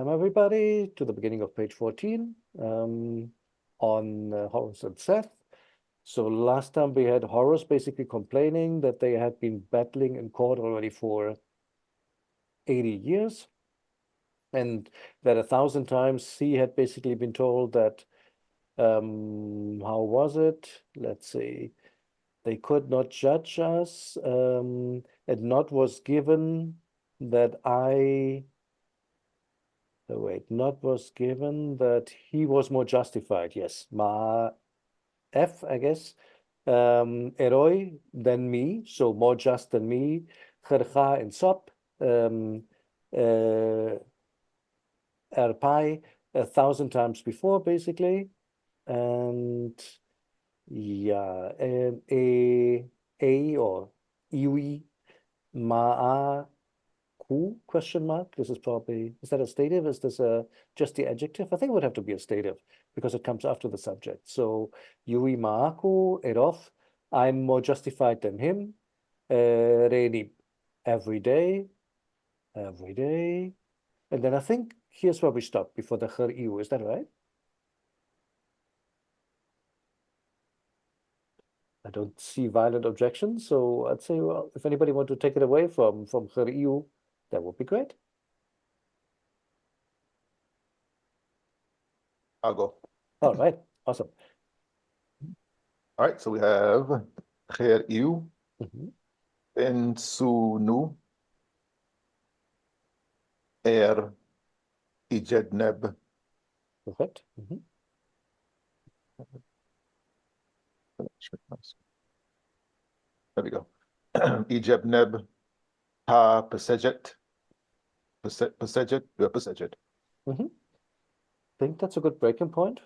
Welcome everybody to the beginning of page 14 on Horus and Seth. So last time we had Horus basically complaining that they had been battling in court already for 80 years, and that 1,000 times he had basically been told that, how was it? Let's see, they could not judge us, and not was given that not was given that he was more justified. Yes, ma F, I guess. Eroi than me, so more just than me. Gercha and sop. Erpai 1,000 times before, basically. And yeah, a or iwi ma'a ku question mark. This is probably, is that a stative? Is this just the adjective? I think it would have to be a stative because it comes after the subject. So yui ma'aku erof, I'm more justified than him. Reni, every day. And then I think here's where we stop before the her iu. Is that right? I don't see violent objections, so I'd say, well, if anybody want to take it away from her iu, that would be great. I'll go. All right, awesome. All right, so we have Ger Iu, Ben Su Nu, Er Ijed Neb. Perfect. There we go. Ijeb Neb, Ha Pesejet. Pesejet, Pesejet. I think that's a good breaking point.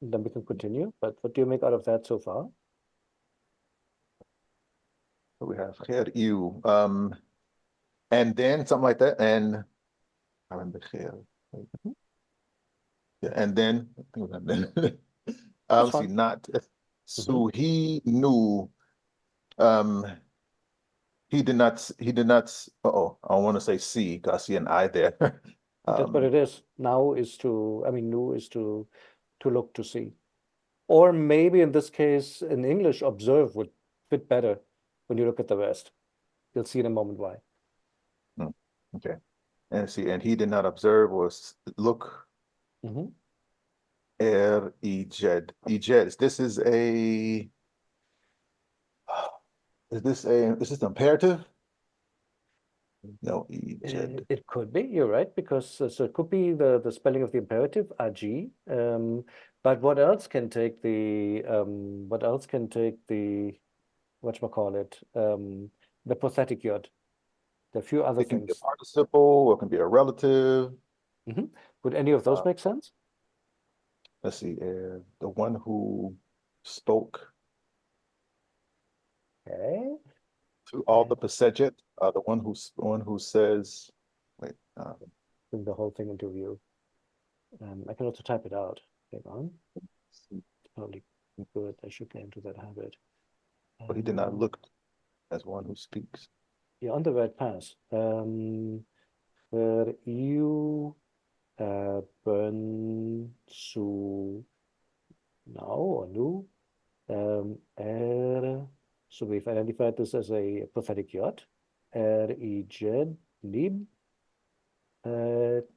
And then we can continue. But what do you make out of that so far? So we have Ger Iu, and then something like that, and I remember Ger. Yeah, and then I think it was then. Obviously not. So he knew. He did not. Uh-oh, I don't want to say see because I see an I there. That's what it is. Now is to, I mean, nu is to look to see. Or maybe in this case, in English, observe would fit better when you look at the rest. You'll see in a moment why. Okay. And see, and he did not observe or look. Ejed. Ejed. Is this imperative? No, ejed. It could be, you're right, because so it could be the spelling of the imperative, ag. But what else can take the whatchamacallit, the pathetic yod? There are a few other It can be a things. participle or it can be a relative. Would any of those make sense? Let's see, the one who spoke. Okay. To all the Pesejet, the one who says, wait, bring the whole thing into view. I can also type it out. Hang on. It's probably good. I should get into that habit. But he did not look as one who speaks. You're on the right path. Where you burn su now or nu. So we've identified this as a pathetic yod. Ijed nib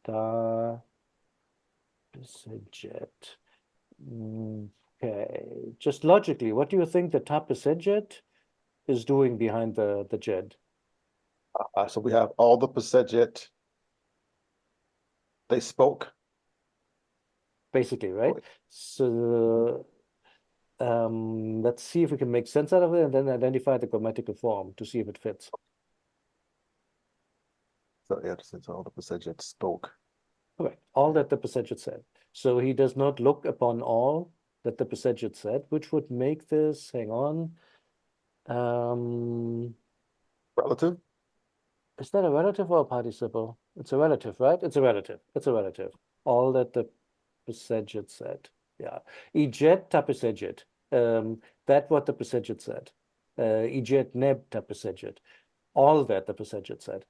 ta jet. Okay, just logically, what do you think the tapesejet is doing behind the jed? So we have all the Pesejet. They spoke. Basically, right? So let's see if we can make sense out of it and then identify the grammatical form to see if it fits. So yeah, since all the Pesejet spoke. Correct. All that the Pesejet said. So he does not look upon all that the Pesejet said, which would make this, hang on. Relative? Is that a relative or a participle? It's a relative, right? It's a relative. It's a relative. All that the Pesejet said. Yeah. Ijet ta Pesejet. That what the Pesejet said. Ijet neb ta Pesejet. All that the Pesejet said.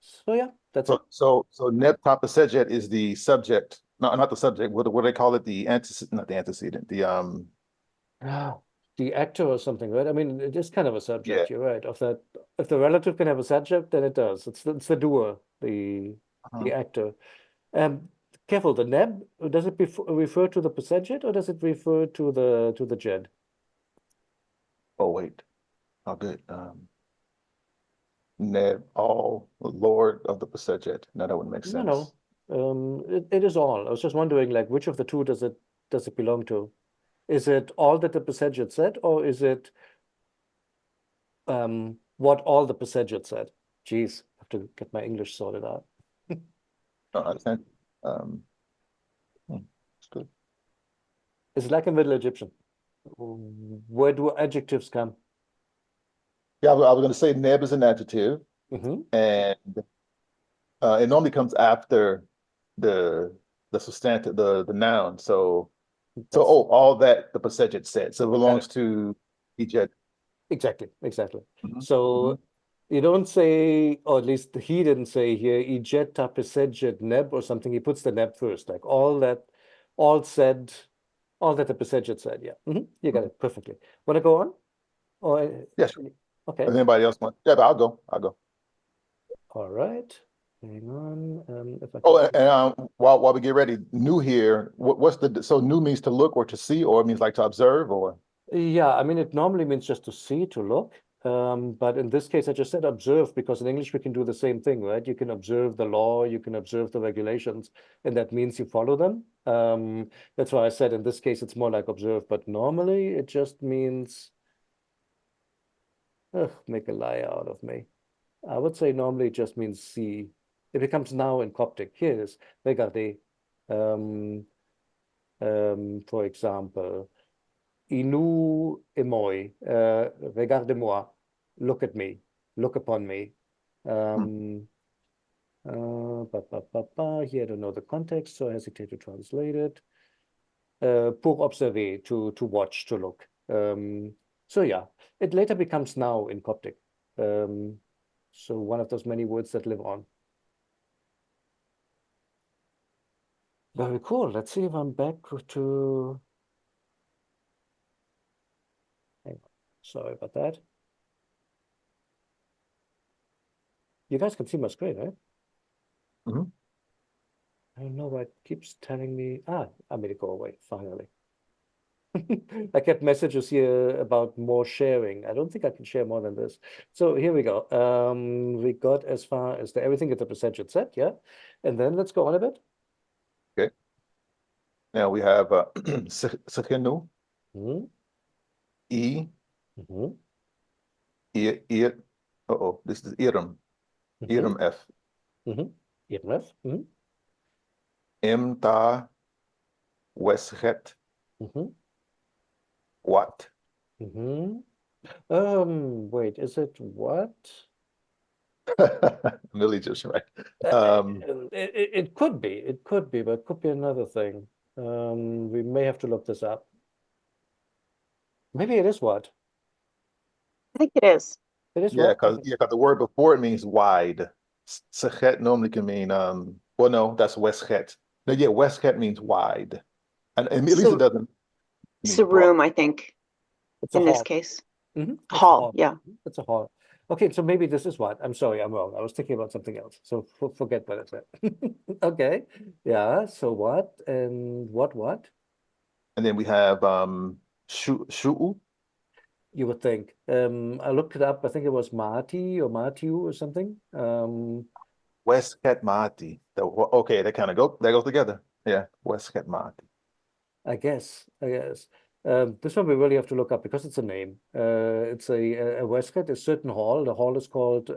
So yeah, that's it. So neb top sejet is the subject. No, not the subject. What do they call it? The antecedent, not the antecedent. Ah, the actor or something, right? I mean, it is kind of a Yeah. subject. You're right. Of that, if the relative can have a subject, then it does. It's the doer, the Uh-huh. actor. Um, Careful. The neb, does it refer to the possessed or does it refer to the jed? Oh wait. Oh good. Neb, all Lord of the Pasejet. No, that wouldn't make No, sense. no. It is all. I was just wondering, like, which of the two does it belong to? Is it all that the possessed said, or is it what all the possessed said? Jeez, I have to get my English sorted out. No, I understand. Um, it's good. It's like in Middle Egyptian. Where do adjectives come? Yeah, I was going to say Neb is an adjective, Hmm. and it normally comes after the the substantive, the noun. So That's all that the Pasejet said. So it got it. belongs to Ejed. Exactly, exactly. Mhm, mhm. So you don't say, or at least he didn't say here, ijeta peseged neb or something. He puts the neb first, like all said, all that the peseged said. Yeah, you got Mhm. it perfectly. Want to go on? Or Yeah, sure. okay, Does anybody else want? Yeah, but I'll go. I'll go. all right. Hang on. If I can Oh, find. while we get ready, new here. What's the so new means to look or to see, or it means like to observe, or Yeah, I mean, it normally means just to see, to look. But in this case, I just said observe because in English we can do the same thing, right? You can observe the law, you can observe the regulations, and that means you follow them. That's why I said in this case it's more like observe, but normally it just means make a liar out of me. I would say normally it just means see. It becomes now in Coptic. Here it is. Regardez. Um, for example. Inu emoi, regardez-moi, look at me, look upon me. hmm, Here I don't know the context, so I hesitate to translate it. Pour observer, to watch, to look. So yeah, it later becomes now in Coptic. Um, so one of those many words that live on. Very cool. Let's see if I'm back to. Hang on. Sorry about that. You guys can see my screen, right? mhm. I don't know why it keeps telling me. I made it go away, finally. I get messages here about more sharing. I don't think I can share more than this. So here we go. We got as far as everything at the percentage set, yeah. And then let's go on a bit. Okay. Now we have Sekenu, Hmm. E, Hmm. Ir. Uh-oh, this is Iram. Hmm. Iram F. Hmm. EMF. Hmm. M ta Weshet Hmm. Wat. Hmm. Wait, is it what? Really just right. Uh, Um, it could be. It could be, but it could be another thing. We may have to look this up. Maybe it is what? I think it is. It is yeah, what? because Okay. yeah, 'cause the word before it means wide. Sechet normally can mean well no, that's Weshet. No, yeah, Weshet means wide. And at least it So doesn't it's mean a broad. room, I think, It's a in this hall. case. It's a Hall, hall. yeah. It's a hall. Okay, so maybe this is what? I'm sorry, I'm wrong. I was thinking about something else. So forget what I said. Okay. Yeah. So what? And what? And then we have Shu'u, You would think. I looked it up. I think it was Marty or Matthew or something. Weshet Mati. Okay, that goes together. Yeah, Weshet Mati. I guess. This one we really have to look up because it's a name. It's a Westcott, a certain hall. The hall is called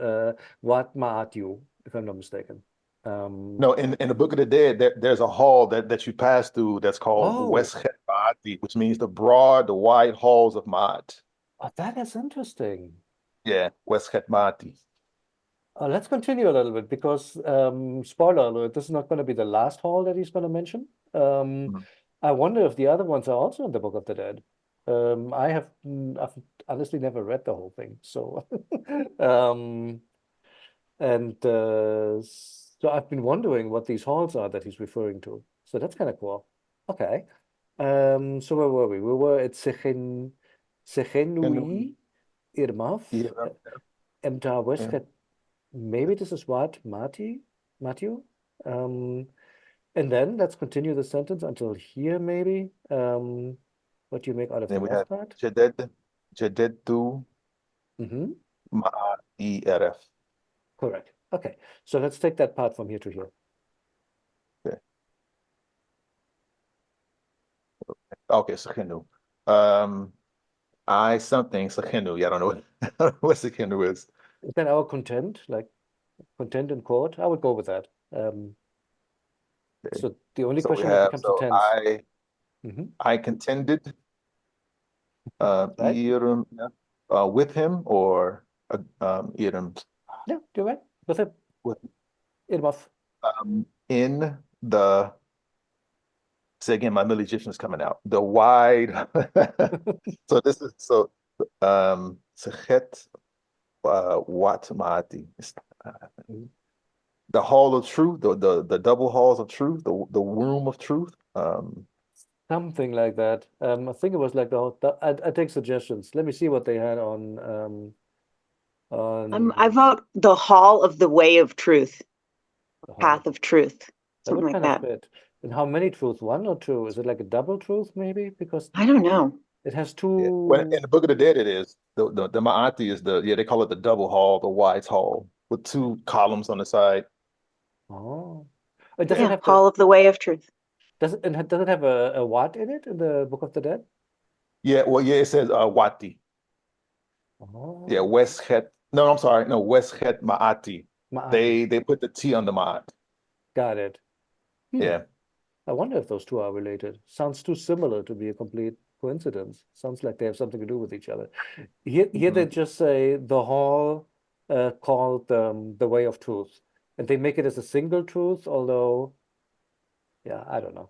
Wat Maatyu, if I'm not mistaken. Um, No, in the Book of the Dead, there's a hall that you pass through that's called oh, Weshet Mati, which means the wide halls of Maat. that is interesting. Yeah, Weshet Mati. Let's continue a little bit because, spoiler alert, this is not going to be the last hall that he's going to mention. Um, Mhm. I wonder if the other ones are also in the Book of the Dead. I've honestly never read the whole thing, so um, And so I've been wondering what these halls are that he's referring to. So that's kind of cool. Okay. So where were we? We were at Sechenui Irmaf, Yeah, Emta yeah. Wesket. Maybe this is what? Matthew? Um, and then let's continue the sentence until here, maybe. What do you make out of the Then we last have part? Jadedtu Mm-hmm. Ma'eref. Correct. Okay. So let's take that part from here to here. Okay. Okay, Sakenu. I something Sakenu. Yeah, I don't know what Sakenu is. Is that our content, like content in court? I would go with that. Okay. So the only So we question that have becomes the tense. Mm-hmm. I contended Right? Iram with him or Iram Yeah, you're right. With it. with Irmaf. in the say again, my Middle Egyptian is coming out. The wide so this is so Sechet Wat Maati. The hall of truth, the double halls of truth, the room of truth. Something like that. I think it was like I take suggestions. Let me see what they had I on vote the hall of the way of truth, the hall. path of truth, That would something like kind of that. fit. And how many truths? One or two? Is it like a double truth, maybe? Because I don't know. it has Yeah. When two. in the Book of the Dead, it is the Ma'ati is they call it the double hall, the wide hall with two columns on the side. Oh, it does Yeah. it Yeah, have hall of the way of truth. does it have a what in it in the Book of the Dead? Yeah, well, yeah, it says Wati. Yeah, Oh, West Het. No, I'm sorry. No, West Het Ma'ati. Ma'ati. They put the T on the Ma'at. Got it. Hmm. Yeah. I wonder if those two are related. Sounds too similar to be a complete coincidence. Sounds like they have something to do with each other. Here they Mhm. just say the hall called the way of truth. And they make it as a single truth, although, yeah, I don't know.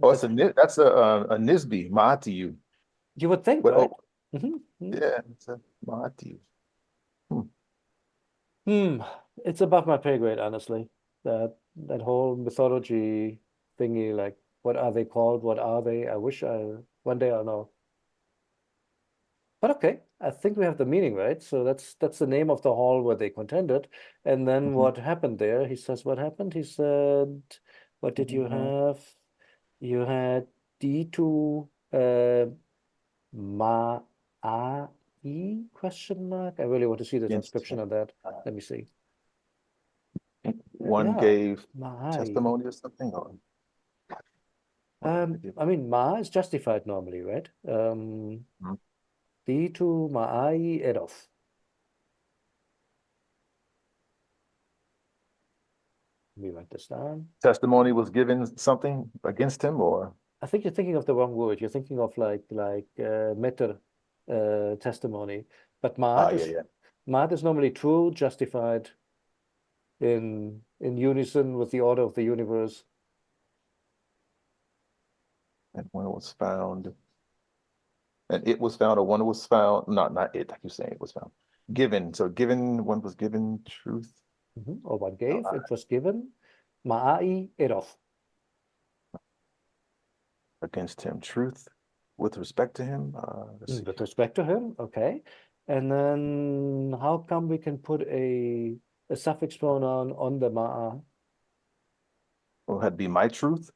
Oh, it's That's that's a Nisbi Ma'ati. you would think, But right? oh, Hmm. yeah, it's a Ma'ati. Hmm. Hmm. It's above my pay grade, honestly. That whole mythology thingy, like what are they called? What are they? I wish I one day I'll know. But okay, I think we have the meaning, right? So that's the name of the hall where they contended. And then Mhm. what happened there? He says, what happened? He said, what did you have? You had D2 Ma A E question mark. I really want to see the Against transcription him. of that. Let me see. One Yeah, gave Ma'ai. testimony or something, or one of them gave. I mean, Ma is justified normally, right? Mhm. D2 Ma'ai Edof. Let me write this down. Testimony was given something against him, or I think you're thinking of the wrong word. You're thinking of like meter testimony. But yeah, yeah. Ma'at is normally true, justified in unison with the order of the universe. And one was found, and it was found, or one was found, not it, like you're saying, it was found. Given, so given, one was given truth Or one uh, gave, it was given. Ma'ai Edof. against him, truth with respect to him. Let's see. With respect to him, okay. And then how come we can put a suffix pronoun on the ma'a? Well, it had to be my truth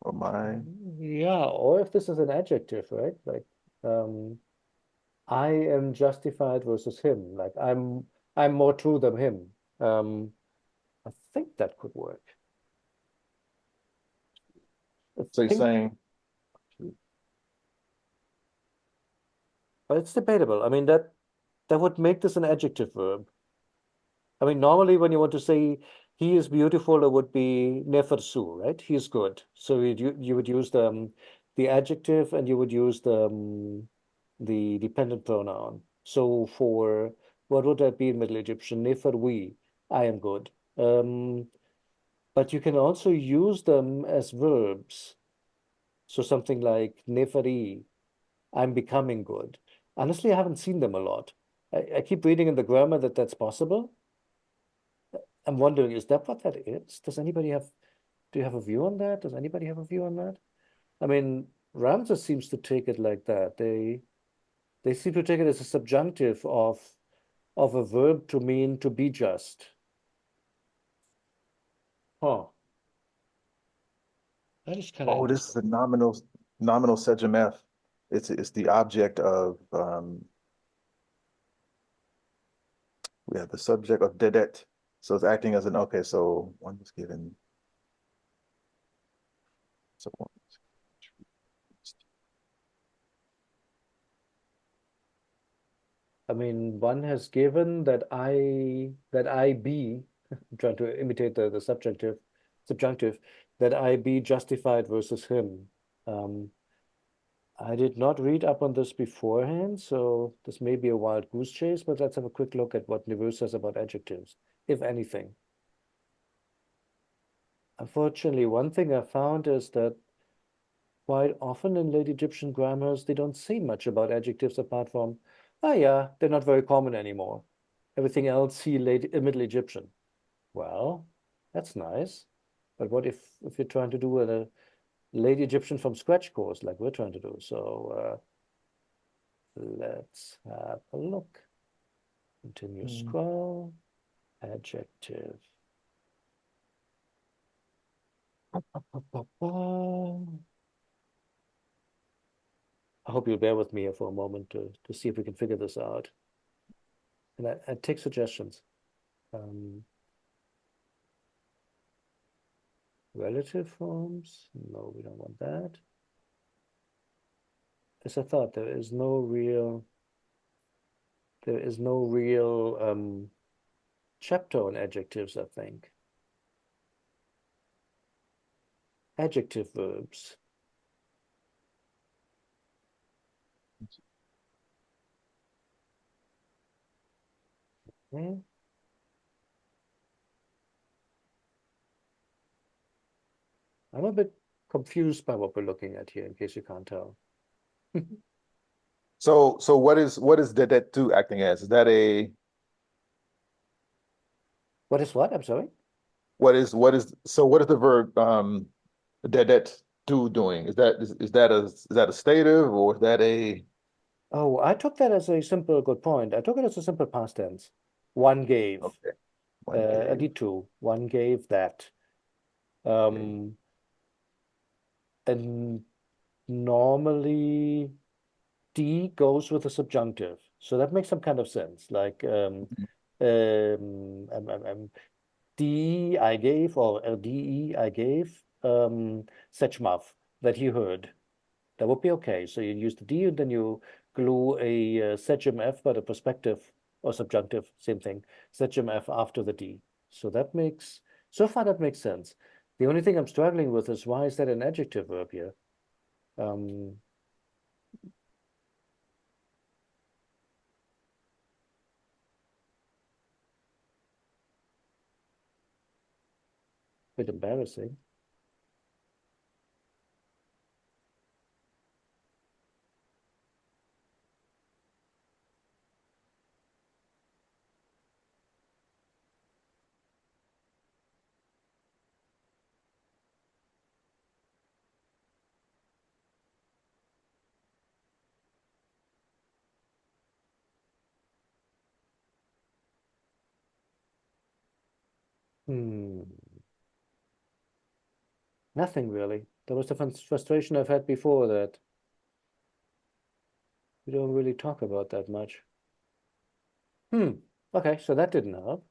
or my. Yeah, or if this is an adjective, right? Like I am justified versus him. Like I'm more true than him. I think that could work. I So you're think, saying, but it's debatable. I mean that would make this an adjective verb. I mean, normally when you want to say he is beautiful, it would be nefersu, right? He is good. So you would use the adjective and you would use the dependent pronoun. So for what would that be in Middle Egyptian? Neferwi, I am good. But you can also use them as verbs. So something like neferi, I'm becoming good. Honestly, I haven't seen them a lot. I keep reading in the grammar that that's possible. I'm wondering, is that what that is? Do you have a view on that? Does anybody have a view on that? I mean, Ramses seems to take it like that. They seem to take it as a subjunctive of a verb to mean to be just. Huh. That is kind of Oh, this is a nominal subjunctive. It's the object of we have the subject of dedet. So it's acting as an okay, so one was given. So one was I mean, one has given that I be, I'm trying to imitate the subjunctive, that I be justified versus him. I did not read up on this beforehand, so this may be a wild goose chase, but let's have a quick look at what Neveu says about adjectives, if anything. Unfortunately, one thing I found is that quite often in late Egyptian grammars, they don't say much about adjectives apart from, oh yeah, they're not very common anymore. Everything else, see Middle Egyptian. Well, that's nice. But what if you're trying to do a late Egyptian from scratch course like we're trying to do? So let's have a look. Continue scroll. Adjective. I hope you'll bear with me here for a moment to see if we can figure this out. And I take suggestions. Relative forms? No, we don't want that. As I thought, there is no real chapter on adjectives, I think. Adjective verbs. Okay. I'm a bit confused by what we're looking at here, in case you can't tell. so what is dedet two acting as? Is that a What is what? I'm sorry? what is the verb dedet two doing? Is that a stative or is that a Oh, I took that as a simple, good point. I took it as a simple past tense. One gave. okay? I One did two. One gave that. And normally D goes with a subjunctive. So that makes some kind of sense. Like D I gave or DE I gave Sechmav that he heard. That would be okay. So you use the D and then you glue a F, but a perspective or subjunctive, same thing, F after the D. So so far that makes sense. The only thing I'm struggling with is why is that an adjective verb here? Bit embarrassing. Nothing really. That was the frustration I've had before that we don't really talk about that much. Okay, so that didn't help.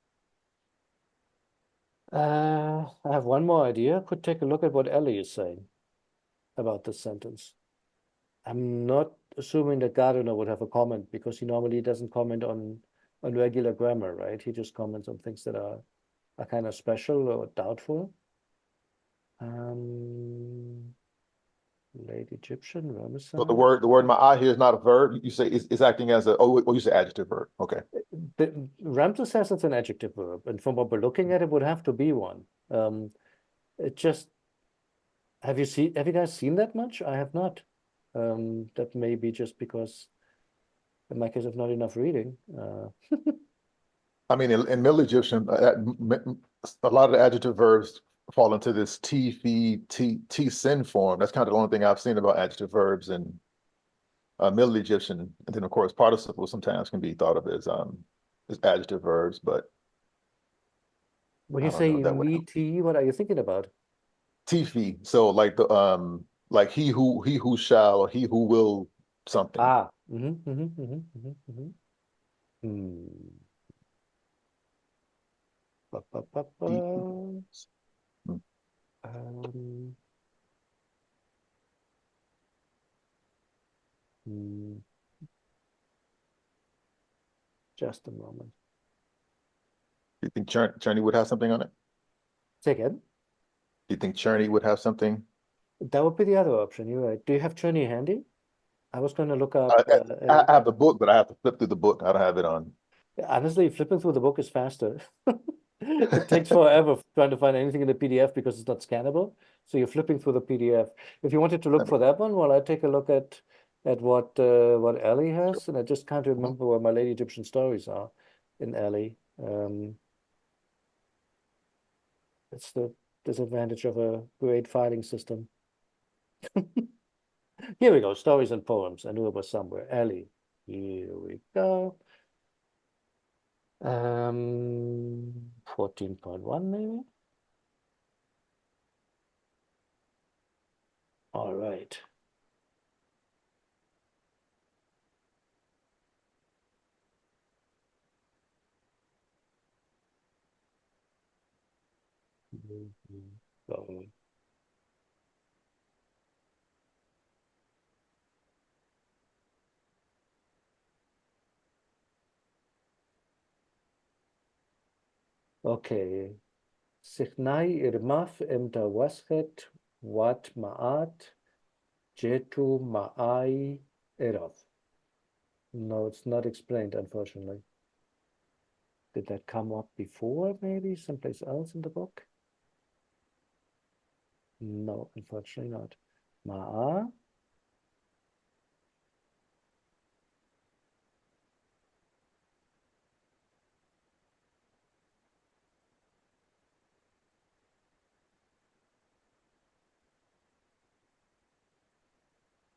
I have one more idea. Could take a look at what Ellie is saying about this sentence. I'm not assuming that Gardner would have a comment because he normally doesn't comment on regular grammar, right? He just comments on things that are kind of special or doubtful. Late Egyptian, Ramesses. So the word ma'ah here is not a verb. You say it's acting as a you say adjective verb. Okay. Ramses says it's an adjective verb, and from what we're looking at, it would have to be one. It just have you guys seen that much? I have not. That may be just because in my case of not enough reading. I mean, in Middle Egyptian, a lot of the adjective verbs fall into this T, fee, T, sin form. That's kind of the only thing I've seen about adjective verbs in Middle Egyptian. And then, of course, participles sometimes can be thought of as adjective verbs, but When I you don't know say that would me, T, what are you thinking about? T, fee. So like he who shall, or he who will something. Ah, Hmm. Ba, ba, ba, ba. He who- Um, hmm, just a moment. You think Cherney would have something on it? Say again. Do you think Cherney would have something? That would be the other option. You're right. Do you have Cherney handy? I was going to look I, up. I have the book, but I have to flip through the book. I don't have it on. Honestly, flipping through the book is faster. It takes forever trying to find anything in the PDF because it's not scannable. So you're flipping through the PDF. If you wanted to look for that one, well, I take a look at what Ellie has, and I just can't remember where my Lady Egyptian stories are in Ellie. It's the disadvantage of a great filing system. Here we go, stories and poems. I knew it was somewhere. Ellie. Here we go. 14.1 maybe. All right. So, okay. Sichnai irmaf emta waschet wat maat jetu maai eroth. No, it's not explained, unfortunately. Did that come up before, maybe someplace else in the book? No, unfortunately not. Ma'a.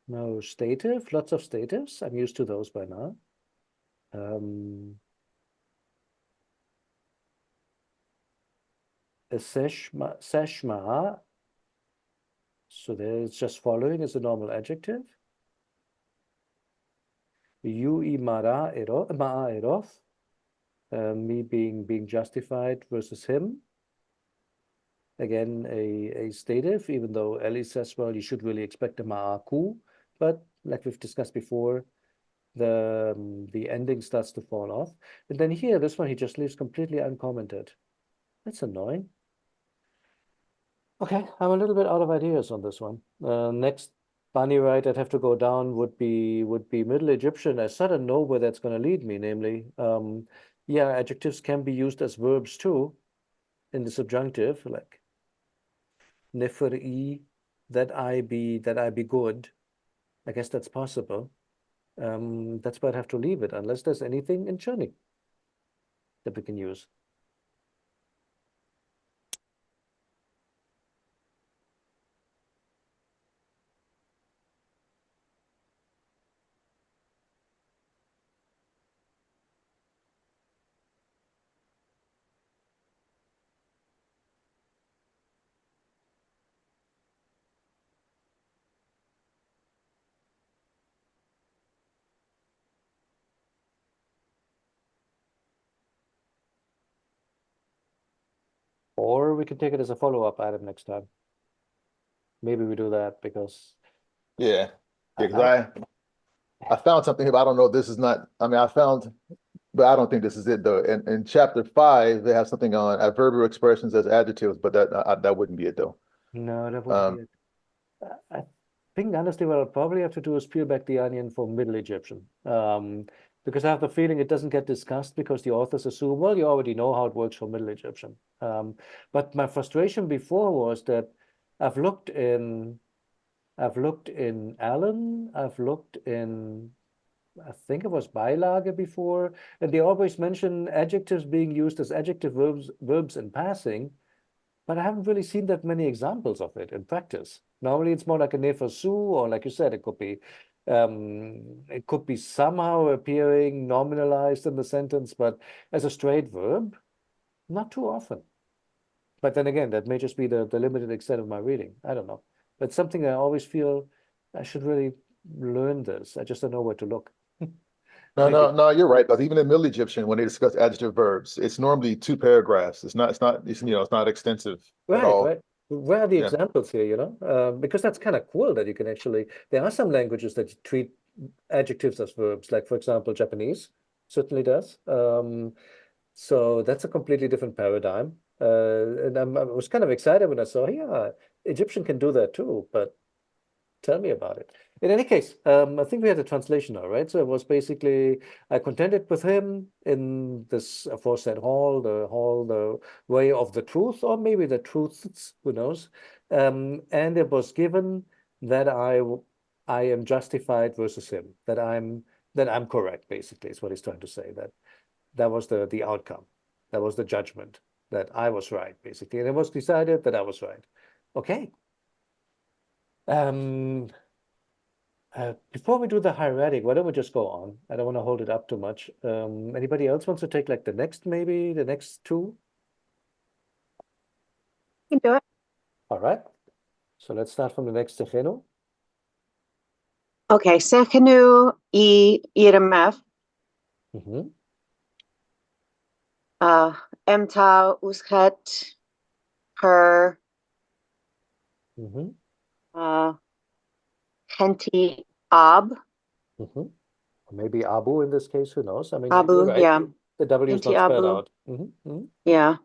No, stative, lots of statives. I'm used to those by now. Seshma. So there it's just following is a normal adjective. Ma'a eroth. Me being justified versus him. Again, a stative, even though Ellie says, well, you should really expect a ma'aku. But like we've discussed before, the ending starts to fall off. And then here, this one, he just leaves completely uncommented. That's annoying. Okay, I'm a little bit out of ideas on this one. Next bunny right I'd have to go down would be Middle Egyptian. I sort of know where that's going to lead me, namely, yeah, adjectives can be used as verbs too in the subjunctive, like neferi, that I be good. I guess that's possible. That's why I'd have to leave it, unless there's anything in Churning that we can use. Or we can take it as a follow-up item next time. Maybe we do that because Yeah, I, because I found something here, but I don't know if this is not. I mean, I found, but I don't think this is it though. In chapter 5, they have something on adverbial expressions as adjectives, but that wouldn't be it though. no, that wouldn't be it. I think honestly, what I'll probably have to do is peel back the onion for Middle Egyptian, because I have the feeling it doesn't get discussed because the authors assume, well, you already know how it works for Middle Egyptian. But my frustration before was that I've looked in Allen, I've looked in I think it was Beilage before, and they always mention adjectives being used as adjective verbs in passing, but I haven't really seen that many examples of it in practice. Normally, it's more like a ne su, or like you said, it could be somehow appearing nominalized in the sentence, but as a straight verb, not too often. But then again, that may just be the limited extent of my reading. I don't know. But something I always feel I should really learn this. I just don't know where to look. No, Maybe. no, you're right. Because even in Middle Egyptian, when they discuss adjective verbs, it's normally 2 paragraphs. It's not extensive at Right, all. right. Where are the Yeah. examples here, you know? Because that's kind of cool that you can actually, there are some languages that treat adjectives as verbs, like, for example, Japanese certainly does. So that's a completely different paradigm. And I was kind of excited when I saw, yeah, Egyptian can do that too, but tell me about it. In any case, I think we had a translation now, right? So it was basically I contended with him in this aforesaid hall, the way of the truth, or maybe the truths, who knows? And it was given that I am justified versus him, that I'm correct, basically, is what he's trying to say. That was the outcome. That was the judgment, that I was right, basically. And it was decided that I was right. Okay. Um, before we do the hieratic, why don't we just go on? I don't want to hold it up too much. Anybody else wants to take like maybe the next two? You can do it. All right. So let's start from the next Techeno. Okay, Sekenu I IRMF. Mm-hmm. Emta Uschet Per Mm-hmm. Henti Ab. Mm-hmm. Or maybe Abu in this case, who knows? I mean, you're Abu, right. yeah. The W is Henti not spelled Abu. out. Mm-hmm. Mm-hmm. Yeah.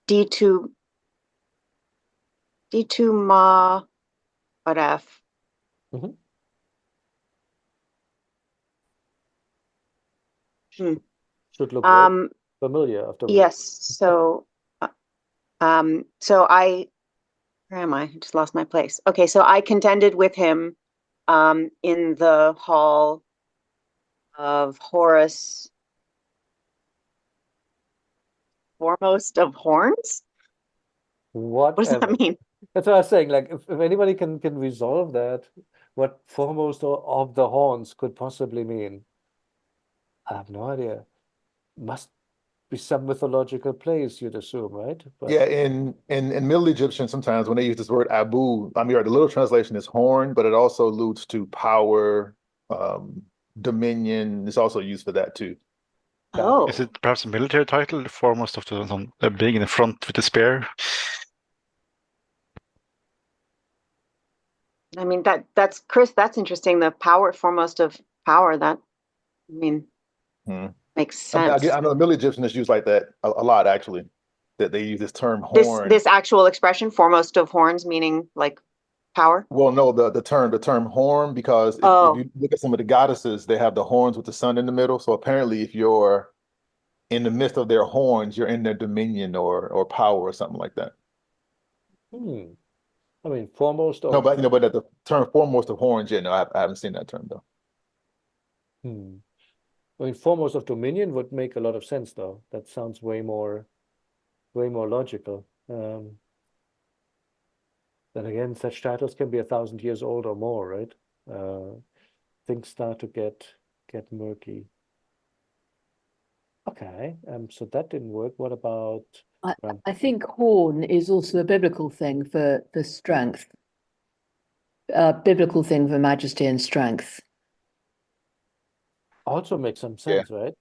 D2 Ma Aref. Mm-hmm. Hmm. Should look very Um, familiar afterwards. yes, so where am I? I just lost my place. Okay, so I contended with him in the hall of Horus, foremost of horns. What does Whatever. that mean? That's what I was saying. Like, if anybody can resolve that, what foremost of the horns could possibly mean, I have no idea. Must be some mythological place, you'd assume, right? But Yeah, in Middle Egyptian, sometimes when they use this word Abu, I mean, the little translation is horn, but it also alludes to power, um, dominion. It's also used for that too. got it. Oh, Is it perhaps a military title, the foremost of the being in the front with the spear? I mean that's Chris, that's interesting. The power, foremost of power, that I mean Hmm. makes I mean, sense. I know the Middle Egyptian is used like that a lot, actually, that they use this term This horn. this actual expression, foremost of horns, meaning like power. Well, no, the term horn, because if Oh, you look at some of the goddesses, they have the horns with the sun in the middle. So apparently, if you're in the midst of their horns, you're in their dominion or power or something like that. Hmm. I mean, foremost No, of. but the term foremost of horns, yeah, no, I haven't seen that term though. Hmm. I mean, foremost of dominion would make a lot of sense, though. That sounds way more logical. Then again, such titles can be 1,000 years old or more, right? Things start to get murky. Okay, so that didn't work. What about I think horn is also a biblical thing for strength, biblical thing for majesty and strength. also makes some Yeah, sense, right?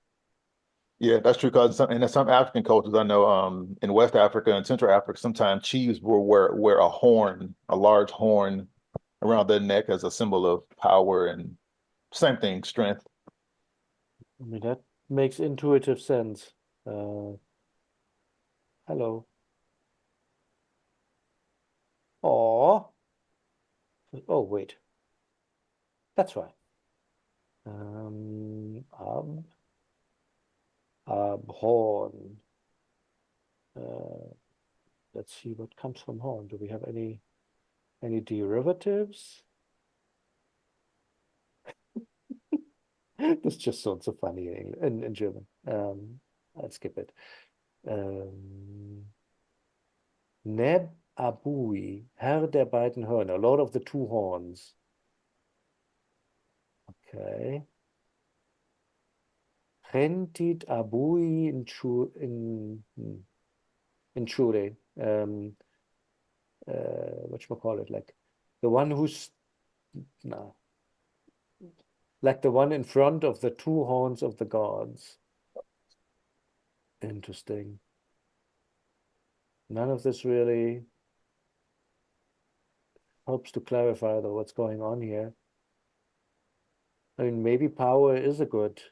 yeah, that's true. Because in some African cultures, I know, in West Africa and Central Africa, sometimes chiefs will wear a horn, a large horn around their neck as a symbol of power and same thing, strength. I mean, that makes intuitive sense. Hello. Oh, oh, wait. That's right. Horn. Uh, let's see what comes from horn. Do we have any derivatives? This just sounds so funny in German. I'll skip it. Neb Abui, Herr der beiden Hörner, Lord of the two horns. Okay. Rentit Abui in Chure. Whatchamacallit, like the one who's like the one in front of the two horns of the gods. Interesting. None of this really helps to clarify though what's going on here. I mean, maybe power is a good,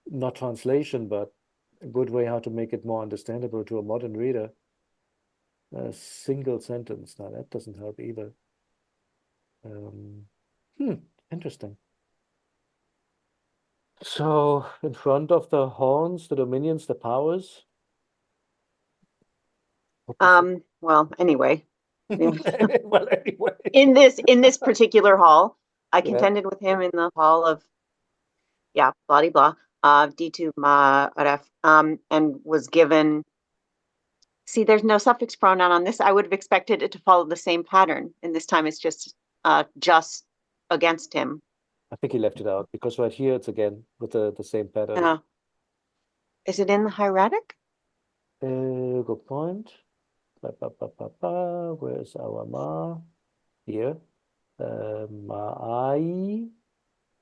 not translation, but a good way how to make it more understandable to a modern reader. A single sentence. Now that doesn't help either. Interesting. So in front of the horns, the dominions, the powers. Well, anyway. Well, anyway. In this particular hall, I Yeah. contended with him in the hall of blah blah D2 ma ref and was given. See, there's no suffix pronoun on this. I would have expected it to follow the same pattern, and this time it's just against him. I think he left it out because right here it's again with the same pattern. Is it in the hieratic? Good point. Where's our ma? Here. Ma'ai.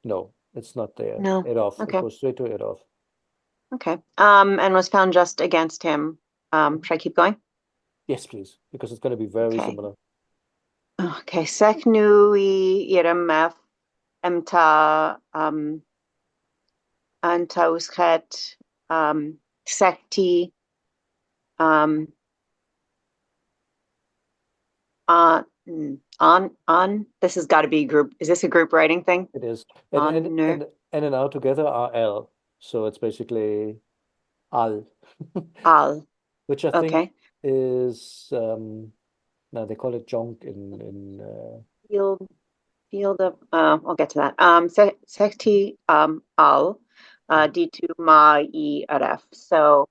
No, it's not there. No. Erof. Okay. It goes straight to Erof. Okay. And was found just against him. Should I keep going? Yes, please, because it's going to be very Okay. similar. Okay. Seknui iremef emta antauschet sekti on this has got to be group. Is this a group writing thing? It is. Honor. And now together are L. So it's basically al. Al. Which I think Okay. is now they call it jonk in Field of I'll get to that. Sekti al D2 ma e rf. So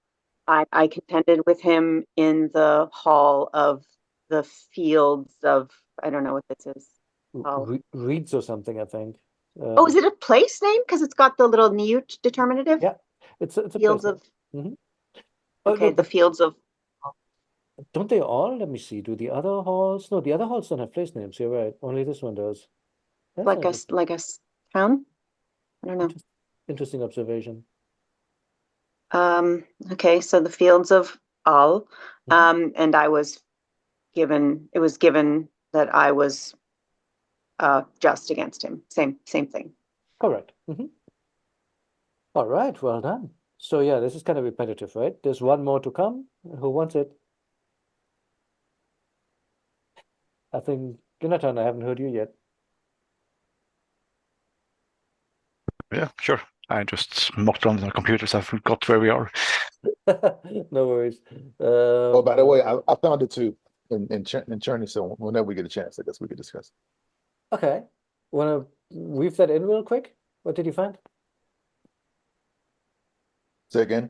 I contended with him in the hall of the fields of, I don't know what this is. reeds or something, I think. Oh, is it a place name? Because it's got the little neut determinative? Yeah, it's a Fields place of name. okay, no, the fields of don't they all? Let me see. Do the other halls? No, the other halls don't have place names. You're right. Only this one does. That's like a town? I don't know. Interesting observation. Okay, so the fields of Al, and I was given, it was given that I was just against him. Same thing. Correct. All right, well done. So yeah, this is kind of repetitive, right? There's one more to come. Who wants it? I think Jonathan, I haven't heard you yet. Yeah, sure. I just mocked around on the computer, so I forgot where we are. No worries. Oh, by the way, I found it too in Cherney, so whenever we get a chance, I guess we could discuss. Okay. Want to weave that in real quick? What did you find? Say again?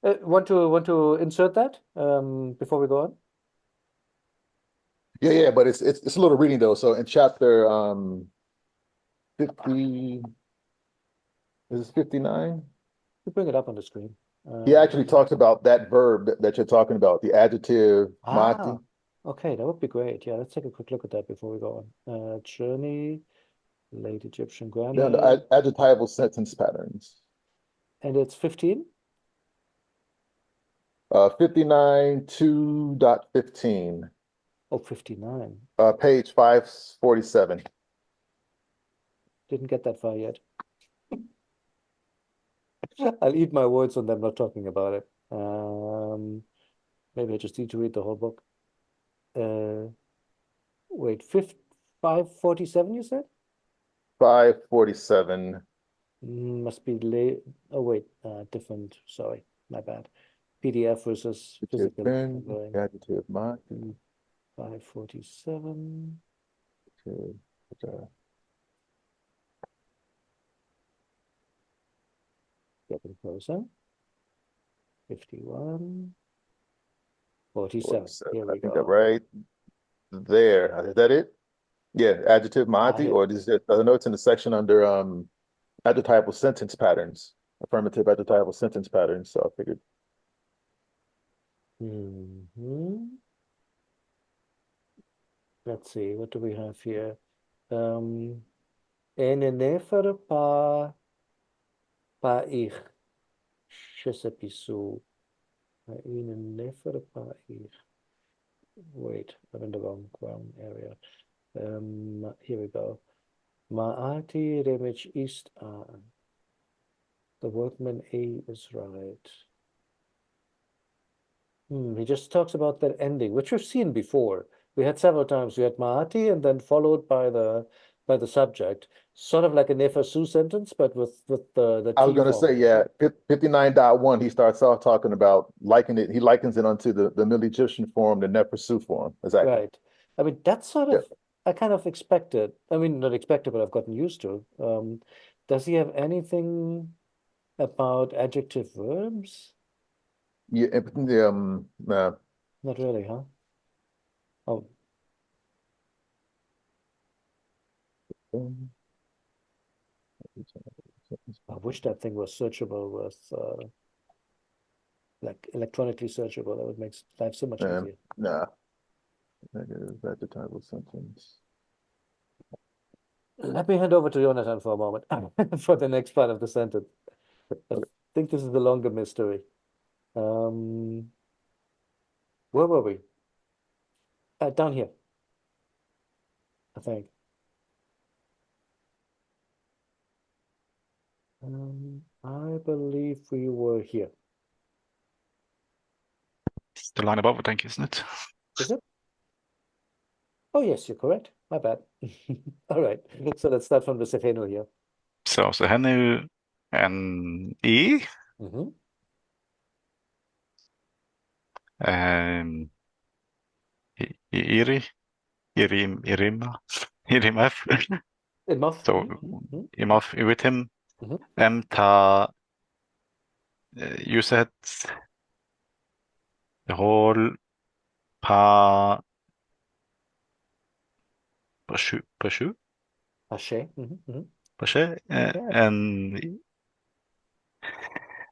Want to insert that before we go on? Yeah, but it's a little reading though. So in chapter 50, is this 59? You bring it up on the screen. He actually talks about that verb that you're talking about, the adjective mati. Okay, that would be great. Yeah, let's take a quick look at that before we go on. Journey, late Egyptian Then grammar. the adjectival sentence patterns. And it's 15? 59 2.15. Oh, 59. Page 547. Didn't get that far yet. I'll eat my words when I'm not talking about it. Maybe I just need to read the whole book. Wait, 547 you said? 547. Must be late. Oh wait, different. Sorry, my bad. PDF versus physical. Adjective mati. 547. closer. 51. 47. Here we I think go. I'm right there. Is that it? Yeah, adjective Maati, I- or is it? I know it's in the section under adjectival sentence patterns, affirmative adjectival sentence patterns. So I figured. Let's see, what do we have here? Ene nefer pa ich. Chesapeake. Ene nefer pa ich. Wait, I'm in the wrong area. Here we go. Maati remich ist an. The workman A is right. He just talks about that ending, which we've seen before. We had several times. We had Maati and then followed by the subject, sort of like a nefasu sentence, but with the I was T going to form. say, yeah, 59.1, he starts off talking about he likens it onto the Middle Egyptian form, the Nefersu form. Exactly. Right. I mean, that's sort Yeah. of, I kind of expected. I mean, not expected, but I've gotten used to. Does he have anything about adjective verbs? Yeah, nah. Not really, huh? Oh, I wish that thing was searchable with, like electronically searchable. That would make life so much easier. Nah. Negative adjectival sentence. Let me hand over to Jonathan for a moment for the next part of the sentence. I think this is the longer mystery. Where were we? Down here, I think. I believe we were here. It's the line above, I think, isn't it? Is it? Oh, yes, you're correct. My bad. All right. So let's start from the Sefeno here. So Sehenu and E. Mhm. Iri, Irima, Irimaf. Enough. So Mhm. Imaf with him. Mhm. Ta you said the whole pa Pashu Ashe. Mhm. Pashe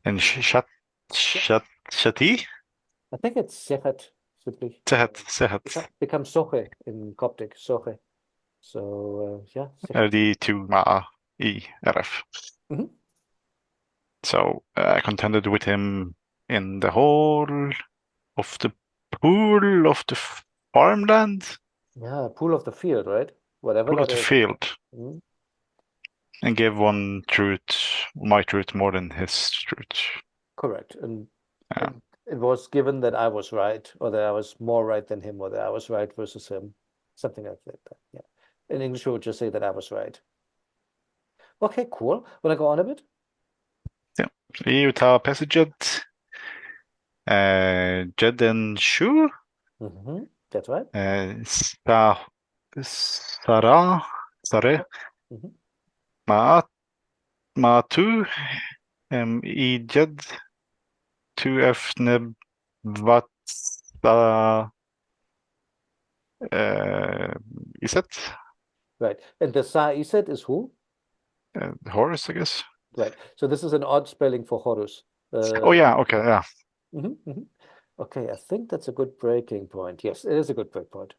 and Shati I think it's Sechet, simply. Sehat Becomes Soche in Coptic, Soche. So, yeah. Sechet. the two Ma'a E RF. Mhm. So I contended with him in the whole of the pool of the farmland, Yeah, pool of the field, right? Whatever pool of that the is. field, Mhm. and gave one truth, my truth, more than his truth. Correct. And Yeah. it was given that I was right, or that I was more right than him, or that I was right versus him. Something like that. Yeah. In English, we would just say that I was right. Okay, cool. Want to go on a bit? Ja. Vi tar passaget. Jedden Shu. That's right. Sare. Mhm. Matu. Ijed. Tu efne vatsa. Iset. Right. And the Sa-Iset is who? Horus, I guess. Right. So this is an odd spelling for Horus. Oh yeah, okay, yeah. Okay, I think that's a good breaking point. Yes, it is a good break point.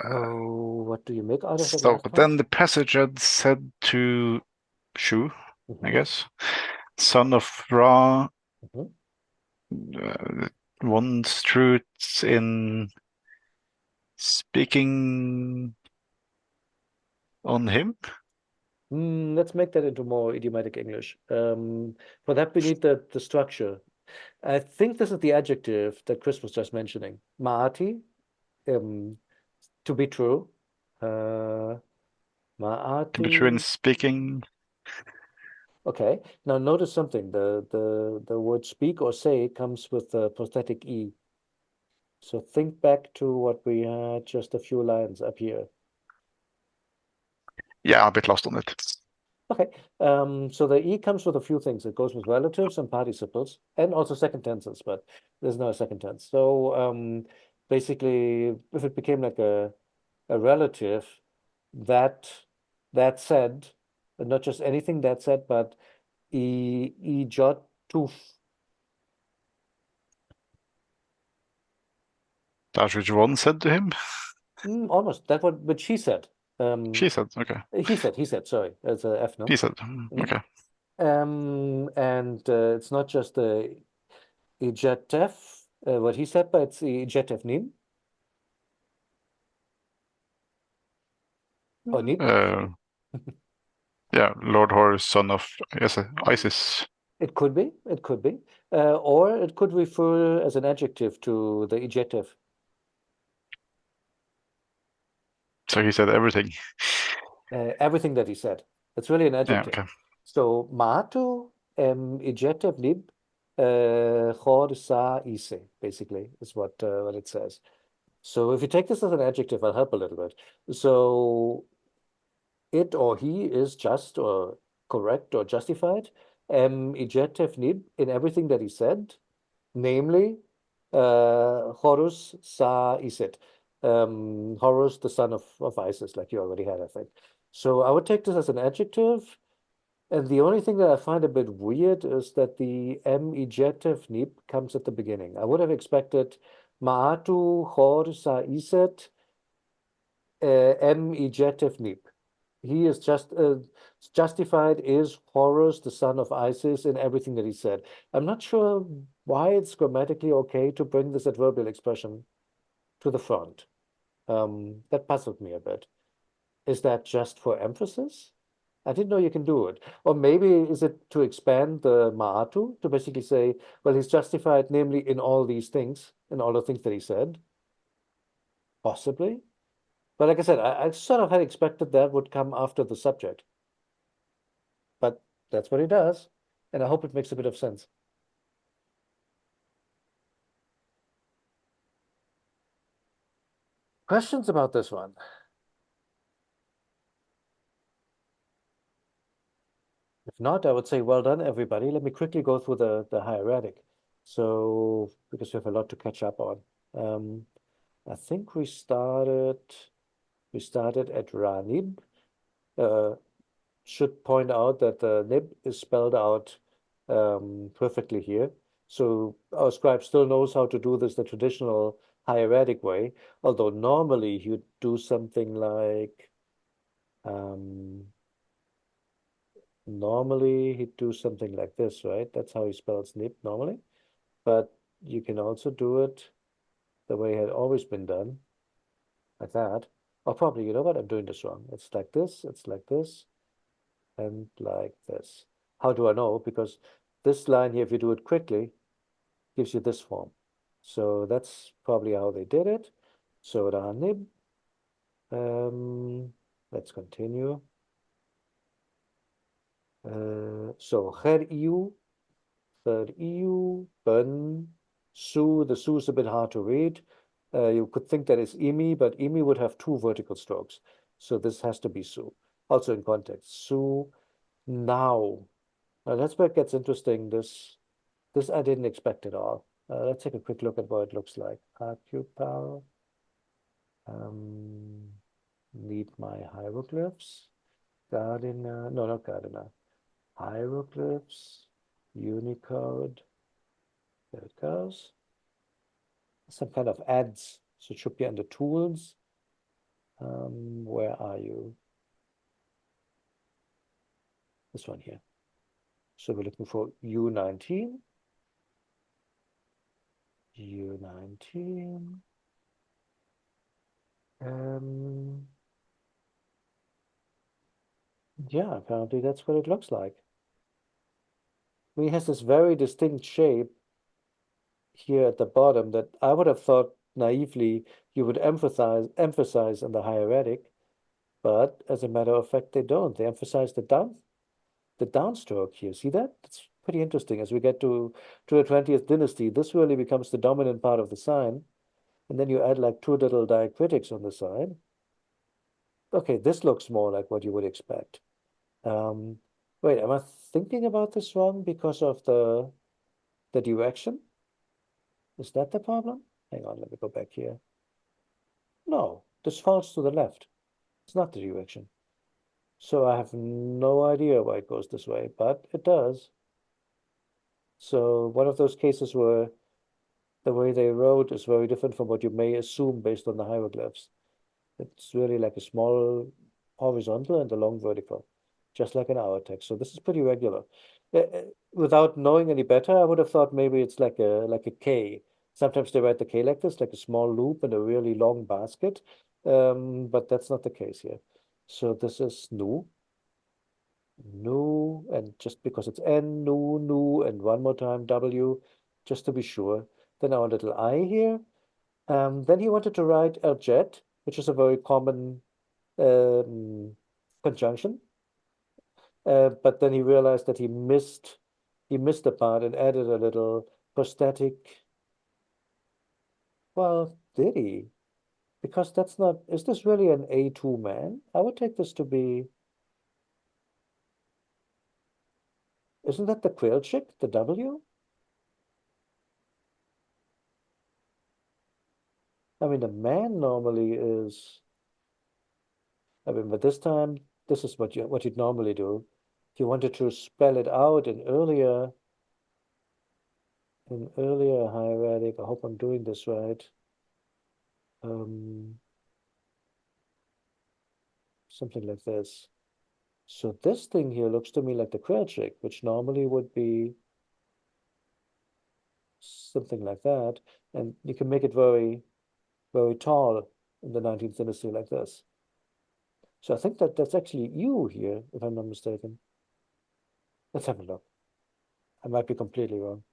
Oh, what do you make out of that So last part? then the passage had said to Shu, I guess, son of Ra, one's truth in speaking on him. Let's make that into more idiomatic English. For that, we need the structure. I think this is the adjective that Chris was just mentioning. Maati, to be true. Maati. To be true in speaking. Okay. Now notice something. The word speak or say comes with a prosthetic E. So think back to what we had just a few lines up here. Yeah, I'm a bit lost on it. Okay, so the E comes with a few things. It goes with relatives and participles, and also second tenses, but there's no second tense. So basically, if it became like a relative, that said, not just anything that said, but I jot tuf. That which one said to him? Almost that what she said. She said, okay. He said, sorry, it's a F, no? He said, Mhm. okay. And it's not just the adjective, what he said, but it's the adjective nim. Or nim. Yeah, Lord Horus, son of Isis. It could be, or it could refer as an adjective to the adjective. So he said everything. Everything that he said. It's really an adjective. Okay. So matu adjective lib chor sa ise, basically, is what it says. So if you take this as an adjective, I'll help a little bit. So it or he is just or correct or justified. Adjective nib in everything that he said, namely Horus sa iset. Horus, the son of Isis, like you already had, I think. So I would take this as an adjective. And the only thing that I find a bit weird is that the adjective nib comes at the beginning. I would have expected Ma'atu Hor Sa Iset adjective nib. He is just justified is Horus, the son of Isis, in everything that he said. I'm not sure why it's grammatically okay to bring this adverbial expression to the front. That puzzled me a bit. Is that just for emphasis? I didn't know you can do it. Or maybe is it to expand the ma'atu, to basically say, well, he's justified, namely, in all these things, in all the things that he said? Possibly. But like I said, I sort of had expected that would come after the subject. But that's what he does. And I hope it makes a bit of sense. Questions about this one? If not, I would say well done, everybody. Let me quickly go through the hieratic. So, because we have a lot to catch up on. I think we started at Ranib. Should point out that the nib is spelled out perfectly here. So our scribe still knows how to do this the traditional hieratic way, although normally you'd do something like normally he'd do something like this, right? That's how he spells nib normally. But you can also do it the way it had always been done, like that. Or probably, you know what, I'm doing this wrong. It's like this, and like this. How do I know? Because this line here, if you do it quickly, gives you this form. So that's probably how they did it. So Ranib. Let's continue. So Her EU, Ben, Su. The Su is a bit hard to read. You could think that is Imi, but Imi would have two vertical strokes. So this has to be Su. Also in context. Su, now. Now that's where it gets interesting. This I didn't expect at all. Let's take a quick look at what it looks like. Occupy. Need my hieroglyphs. Gardener. No, not gardener. Hieroglyphs. Unicode. There it goes. Some kind of ads. So it should be under tools. Where are you? This one here. So we're looking for U19. U19. Yeah, apparently that's what it looks like. I mean, it has this very distinct shape here at the bottom that I would have thought naively you would emphasize in the hieratic, but as a matter of fact, they don't. They emphasize the downstroke here. See that? It's pretty interesting. As we get to the 20th dynasty, this really becomes the dominant part of the sign. And then you add like two little diacritics on the side. Okay, this looks more like what you would expect. Wait, am I thinking about this wrong because of the direction? Is that the problem? Hang on, let me go back here. No, this falls to the left. It's not the direction. So I have no idea why it goes this way, but it does. So one of those cases where the way they wrote is very different from what you may assume based on the hieroglyphs. It's really like a small horizontal and a long vertical, just like in our text. So this is pretty regular. Without knowing any better, I would have thought maybe it's like a K. Sometimes they write the K like this, like a small loop and a really long basket. But that's not the case here. So this is nu, and just because it's N, nu, and one more time W, just to be sure. Then our little I here. Then he wanted to write jet, which is a very common conjunction. But then he realized that he missed a part and added a little prosthetic. Well, did he? Because that's not, is this really an A2 man? I would take this to be, isn't that the quail chick, the W? I mean, the man normally is, I mean, but this time, this is what you'd normally do. If you wanted to spell it out in earlier hieratic, I hope I'm doing this right. Something like this. So this thing here looks to me like the quail chick, which normally would be something like that. And you can make it very, very tall in the 19th dynasty like this. So I think that that's actually you here, if I'm not mistaken. Let's have a look. I might be completely wrong.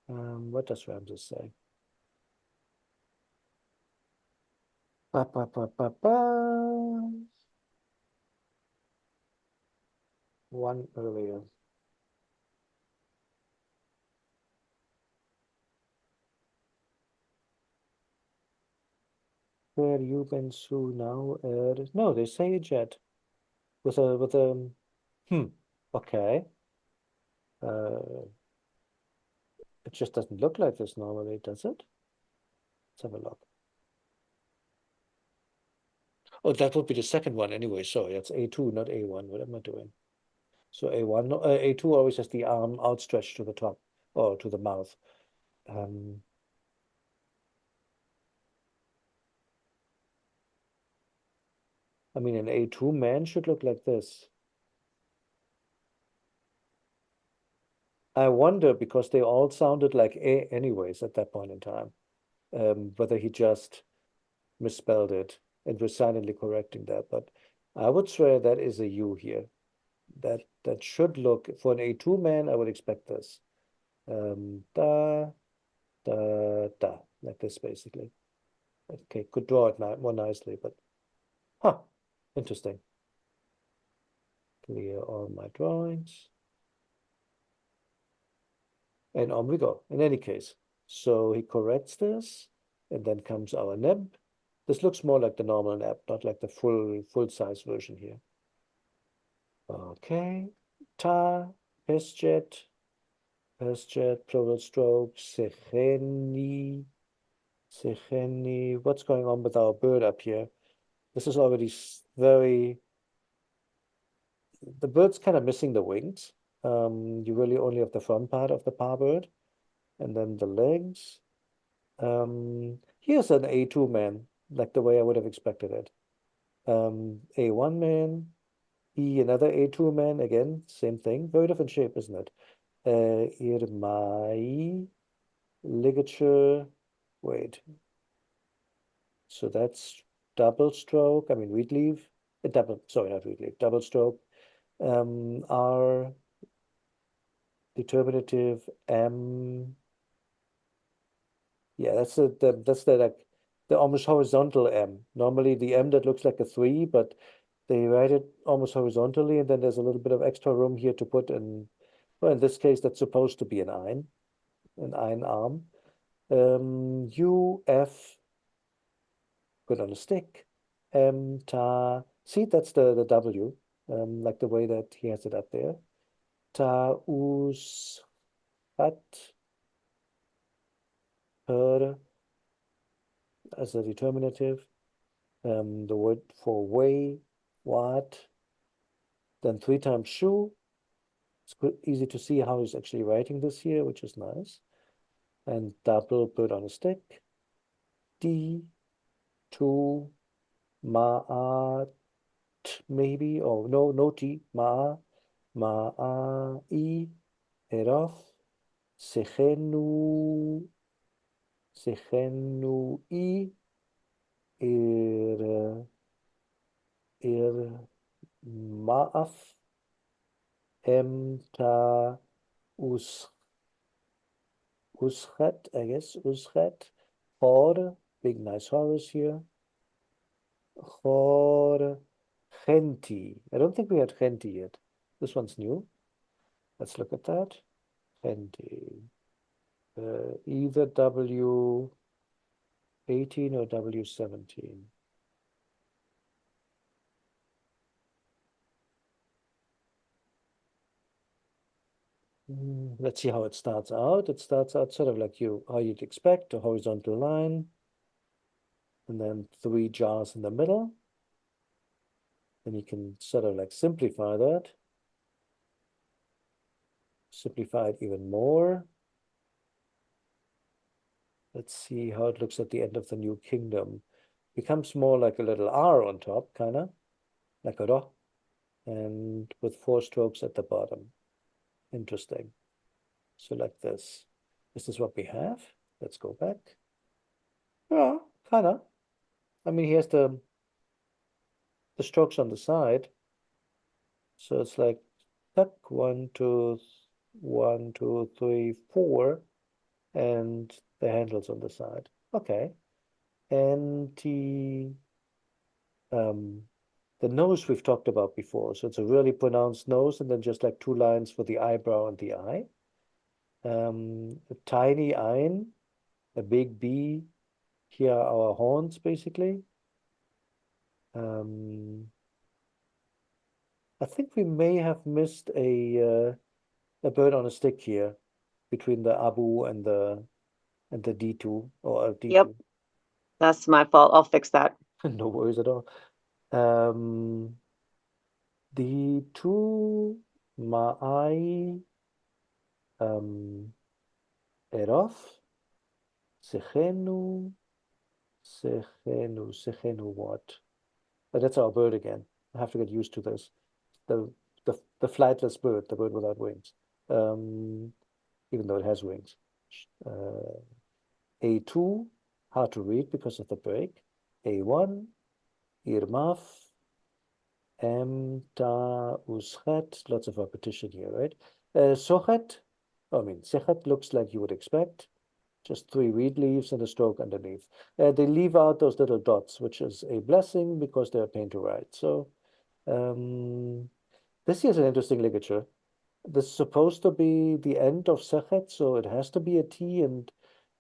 What does Ramses say? Ba, ba, ba, ba, ba. One earlier. Where you been Sue now? No, they say a jet with a okay. It just doesn't look like this normally, does it? Let's have a look. Oh, that would be the second one anyway. Sorry, that's A2, not A1. What am I doing? So A1, A2 always has the arm outstretched to the top or to the mouth. I mean, an A2 man should look like this. I wonder, because they all sounded like A anyways at that point in time, whether he just misspelled it and was silently correcting that. But I would swear that is a U here. That should look, for an A2 man, I would expect this. Da, da, da, like this basically. Okay, could draw it more nicely, but interesting. Clear all my drawings. And on we go, in any case. So he corrects this, and then comes our neb. This looks more like the normal neb, not like the full-size version here. Okay, ta, pesjet, plural stroke, secheni, what's going on with our bird up here? This is already very, the bird's kind of missing the wings. You really only have the front part of the pa bird, and then the legs. Here's an A2 man, like the way I would have expected it. A1 man, E, another A2 man, again, same thing, very different shape, isn't it? Irmai, ligature, wait. So that's double stroke, I mean wheat leaf, sorry, not wheat leaf, double stroke. R, determinative, M, yeah, that's the like the almost horizontal M. Normally the M that looks like a 3, but they write it almost horizontally, and then there's a little bit of extra room here to put in, well, in this case, that's supposed to be an ein arm. U, F, good on a stick. M, ta, See, that's the W, like the way that he has it up there. Ta'ushat per as a determinative. The word for way, what. Then 3 times shu. It's easy to see how he's actually writing this here, which is nice. And double put on a stick. D, 2, ma'at, maybe, or no T, ma'i, erof, sechenu, i, ma'af, emta, uschet, I guess, uschet, Hor, big nice Horus here. Hor, genti. I don't think we had genti yet. This one's new. Let's look at that. Genti. Either W18 or W17. Let's see how it starts out. It starts out sort of like how you'd expect, a horizontal line, and then 3 jars in the middle. Then you can sort of like simplify that. Simplify it even more. Let's see how it looks at the end of the new kingdom. Becomes more like a little R on top, kind of, like a ro, and with 4 strokes at the bottom. Interesting. So like this. This is what we have. Let's go back. Yeah, kind of. I mean, here's the strokes on the side. So it's like, tuck, 1, 2, 1, 2, 3, 4, and the handles on the side. Okay. And the nose we've talked about before. So it's a really pronounced nose, and then just like 2 lines for the eyebrow and the eye. A tiny ein, a big B. Here are our horns, basically. I think we may have missed a bird on a stick here between the Abu and the D2 or D2. Yep. That's my fault. I'll fix that. No worries at all. D2 ma'ai erof sechenu what? But that's our bird again. I have to get used to this. The flightless bird, the bird without wings. Even though it has wings. A2, hard to read because of the break. A1, irmaf, ta, uschet, lots of repetition here, right? Sochet, I mean, sechet looks like you would expect. Just 3 reed leaves and a stroke underneath. They leave out those little dots, which is a blessing because they're a pain to write. So this here's an interesting ligature. This is supposed to be the end of sechet, so it has to be a T and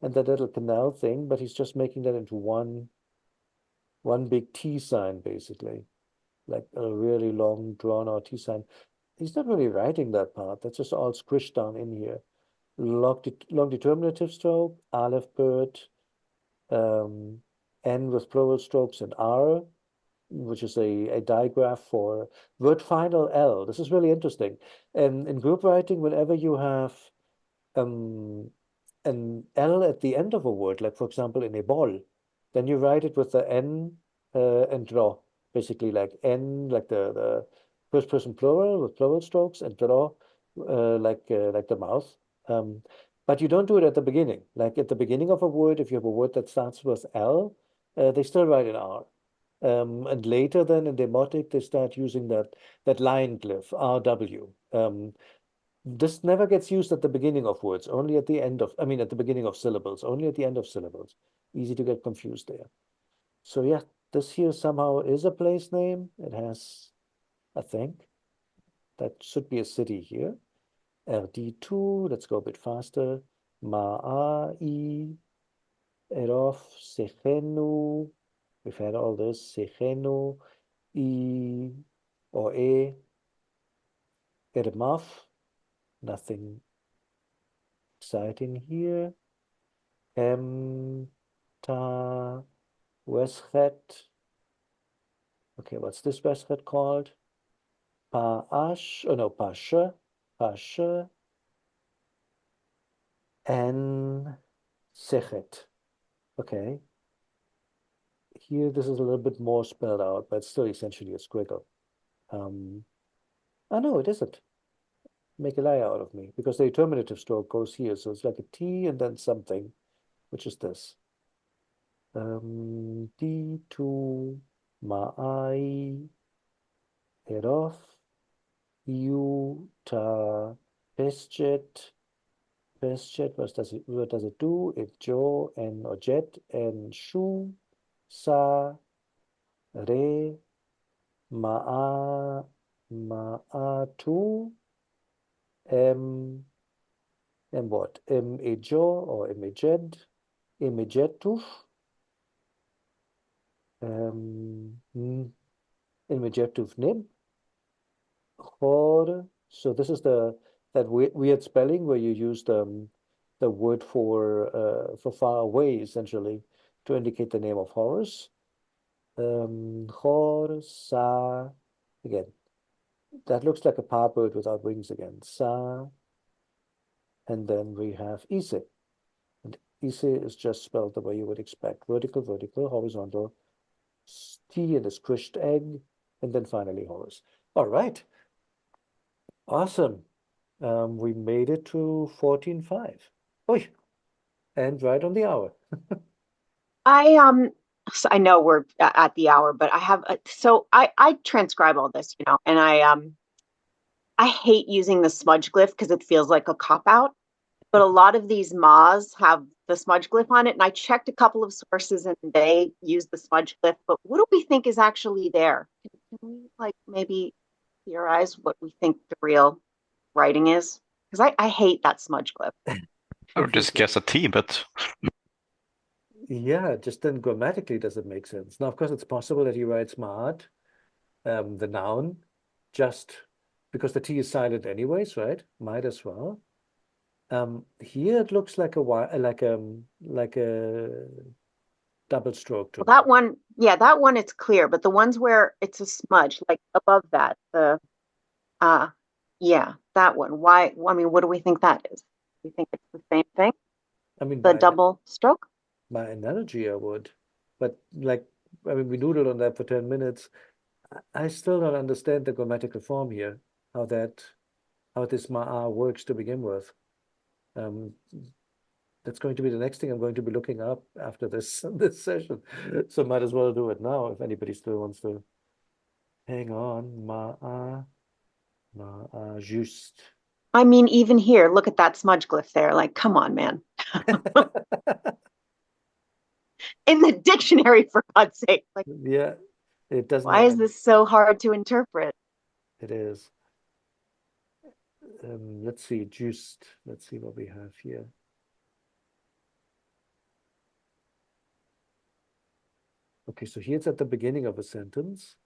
that little canal thing, but he's just making that into one big T sign, basically, like a really long drawn out T sign. He's not really writing that part. That's just all squished down in here. Long determinative stroke, aleph bird, N with plural strokes, and R, which is a digraph for word final L. This is really interesting. And in group writing, whenever you have an L at the end of a word, like for example in a ball, then you write it with the N and draw, basically like N, like the first person plural with plural strokes, and draw like the mouth. But you don't do it at the beginning. Like at the beginning of a word, if you have a word that starts with L, they still write an R. And later then in demotic, they start using that line glyph, RW. This never gets used at the beginning of words, only at the end of, at the beginning of syllables, only at the end of syllables. Easy to get confused there. So yeah, this here somehow is a place name. It has, I think, that should be a city here. RD2, let's go a bit faster. Ma'i, Erof, Sechenu. We've had all this. Sechenu, E or A, edemaf, nothing exciting here. M, ta, weschet. Okay, what's this weschet called? Pa-ash, oh no, pasha, pasha, and sechet. Okay. Here, this is a little bit more spelled out, but still essentially a squiggle. Oh no, it isn't. Make a lie out of me, because the determinative stroke goes here, so it's like a T and then something, which is this. D to ma'ai erof U ta pesjet. Pesjet, what does it do? It jo and ojet and shu sa re ma'atu and what? Ejo or emejed, emejetuf, emejetuf nib, chor. So this is that weird spelling where you use the word for far away essentially to indicate the name of Horus. Chor sa again. That looks like a pa bird without wings again. Sa. And then we have ise. And ise is just spelled the way you would expect. Vertical, vertical, horizontal, T and a squished egg, and then finally Horus. All right. Awesome. We made it to 14.5. Oy. And right on the hour. So I know we're at the hour, but I have so I transcribe all this, and I hate using the smudge glyph because it feels like a cop out. But a lot of these MAs have the smudge glyph on it, and I checked a couple of sources and they use the smudge glyph. But what do we think is actually there? Can we maybe theorize what we think the real writing is? Because I hate that smudge glyph. I would just guess a T, but Yeah, just then grammatically does it make sense. Now, of course, it's possible that he writes ma'at, the noun, just because the T is silent anyways, right? Might as well. Here it looks like a double stroke to Well, that me. one, yeah, that one it's clear, but the ones where it's a smudge, like above that, yeah, that one. Why? I mean, what do we think that is? Do we think it's the same thing? I mean, The double stroke? by analogy, I would, but I mean, we noodled on that for 10 minutes. I still don't understand the grammatical form here, how this ma'a works to begin with. That's going to be the next thing I'm going to be looking up after this session. So might as well do it now if anybody still wants to. Hang on, ma'a juste. I mean, even here, look at that smudge glyph there. Like, come on, man. In the dictionary, for God's sake. Like, Yeah, it doesn't. why is this so hard to interpret? It is. Let's see, just. Let's see what we have here. Okay, so here it's at the beginning of a sentence.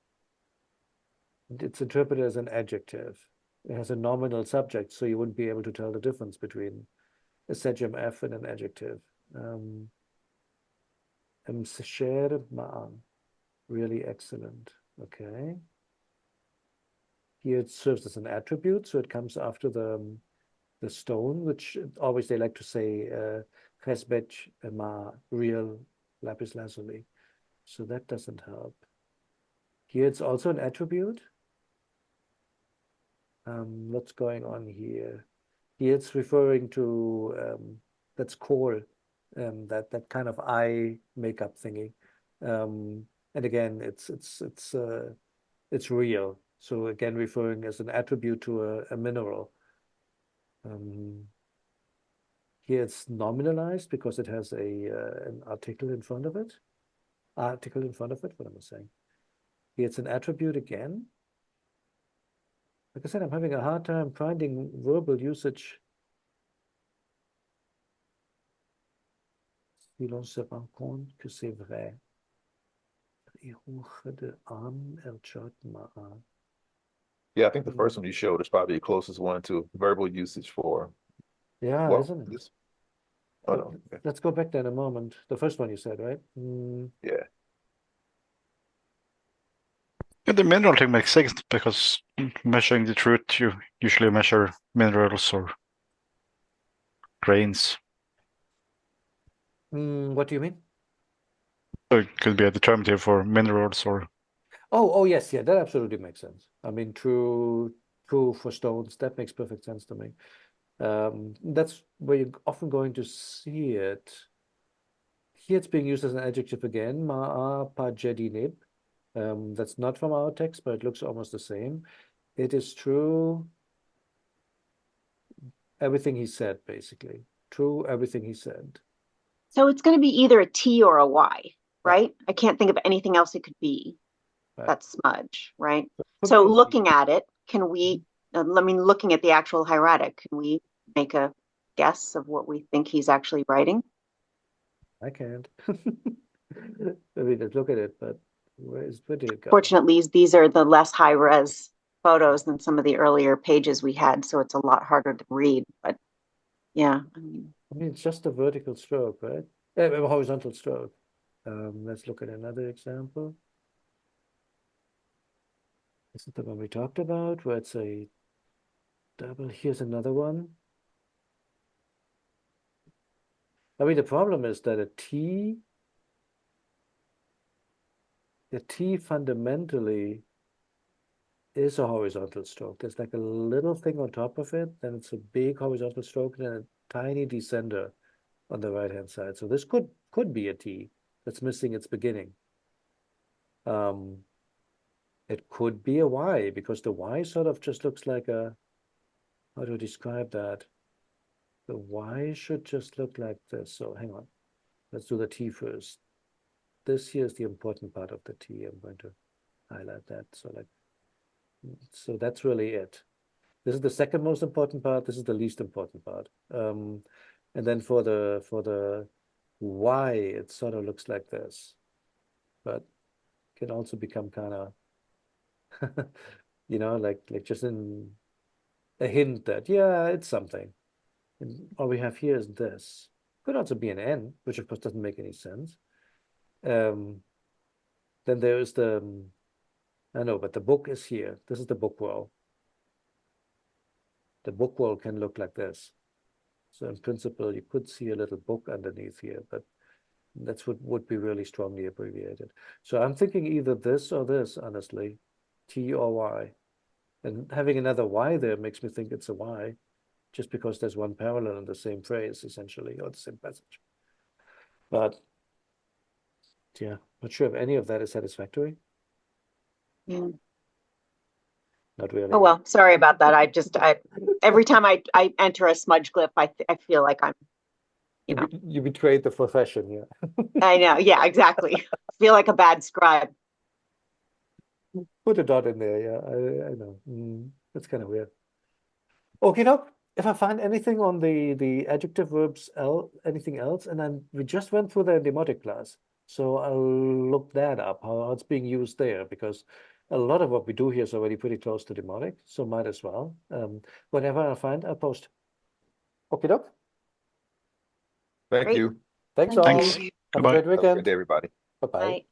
And it's interpreted as an adjective. It has a nominal subject, so you wouldn't be able to tell the difference between a sejm F and an adjective. Really excellent. Okay. Here it serves as an attribute, so it comes after the stone, which always they like to say chesbet ma, real lapis lazuli. So that doesn't help. Here it's also an attribute. What's going on here? Here it's referring to that's core, that kind of eye makeup thingy. And again, it's real. So again, referring as an attribute to a mineral. Here it's nominalized because it has an article in front of it. Article in front of it, what am I saying? Here it's an attribute again. Like I said, I'm having a hard time finding verbal usage. Si l'on se rend compte que c'est vrai. Yeah, I think the first one you showed is probably the closest one to verbal usage for, Yeah, well, isn't it? this. Oh, no. Okay. Let's go back there in a moment. The first one you said, right? Yeah. Yeah, the mineral thing makes sense because measuring the truth, you usually measure minerals or grains. What do you mean? So it could be a determinative for minerals or. Oh, yes, yeah, that absolutely makes sense. I mean, true for stones, that makes perfect sense to me. That's where you're often going to see it. Here it's being used as an adjective again, ma'a pajedinib. That's not from our text, but it looks almost the same. It is true everything he said, basically. True everything he said. So it's going to be either a T or a Y, right? I can't think of anything else it could be. Right. That's smudge, right? Could So be a looking T. at it, can we, I mean, looking at the actual hieratic, can we make a guess of what we think he's actually writing? I can't. I mean, let's look at it, but where did it go? Fortunately, these are the less high res photos than some of the earlier pages we had, so it's a lot harder to read. But yeah, I mean, it's just a vertical stroke, right? A horizontal stroke. Let's look at another example. This is the one we talked about, where it's a double. Here's another one. I mean, the problem is that the T fundamentally is a horizontal stroke. There's like a little thing on top of it, then it's a big horizontal stroke, and then a tiny descender on the right-hand side. So this could be a T that's missing its beginning. It could be a Y, because the Y sort of just looks like a, how to describe that? The Y should just look like this. So hang on, let's do the T first. This here is the important part of the T. I'm going to highlight that. So that's really it. This is the second most important part. This is the least important part. And then for the Y, it sort of looks like this, but can also become kind of, like just in a hint that, yeah, it's something. And all we have here is this. Could also be an N, which of course doesn't make any sense. Then there is I know, but the book is here. This is the book row. The book row can look like this. So in principle, you could see a little book underneath here, but that's what would be really strongly abbreviated. So I'm thinking either this or this, honestly, T or Y. And having another Y there makes me think it's a Y, just because there's one parallel in the same phrase, essentially, or the same passage. But yeah, not sure if any of that is satisfactory. yeah. Not really. Oh, well, sorry about that. Every time I enter a smudge glyph, I feel like I'm, You betrayed the profession, yeah. I know. Yeah, exactly. I feel like a bad scribe. Put a dot in there, yeah. I know. That's kind of weird. Okay, now if I find anything on the adjective verbs anything else, and then we just went through the demotic class, so I'll look that up, how it's being used there, because a lot of what we do here is already pretty close to demotic, so might as well. Whatever I find, I'll post. Okay, doc. Thank Great. you. Thanks Thank all. you. Thanks. Have Goodbye. a great Have a good weekend. day, everybody. Bye-bye. Bye.